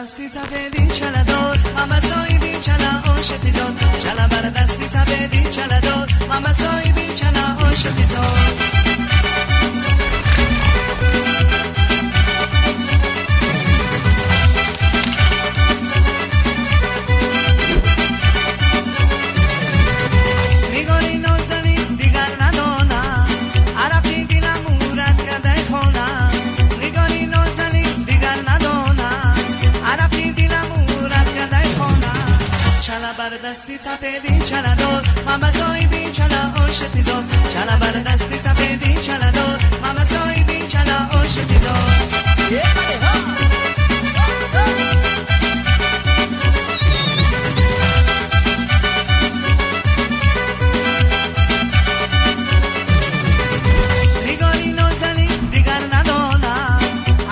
دستی سفیدی چلا دور ماما سایبی چلا عاشقی زاد چلا بر دستی سفیدی چلا دور ماما سایبی چلا عاشقی زاد دستی سفیدی چلا دور ماما سایبی چلا عاشقی زاد چلا بر دستی سفیدی چلا دور ماما سایبی چلا عاشقی زاد نگاری نازنی دیگر ندانم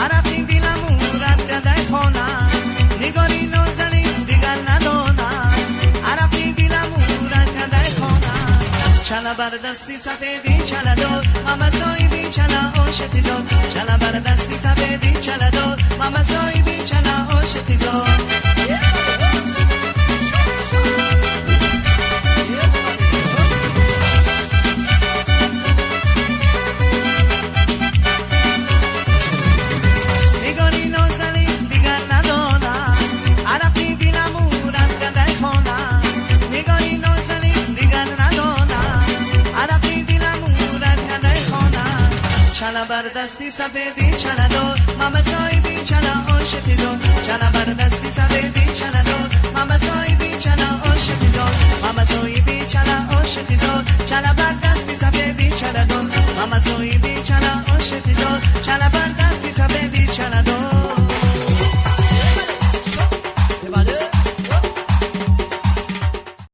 عرقی دلم مورد گدای خانم نگاری نازنی دیگر ندانم چلا بر دستی سفیدی چلا دور ماما سایبی چلا عاشقی زاد چلا بر دستی سفیدی چلا دور ماما سایبی چلا عاشقی زاد نگاری نازنی دیگر ندانم عرقی دلم مورد گدای خانم نگاری نازنی دیگر ندانم چلا بر دستی سفیدی چلا دور ماما سایبی چلا عاشقی زاد چلا بر دستی سفیدی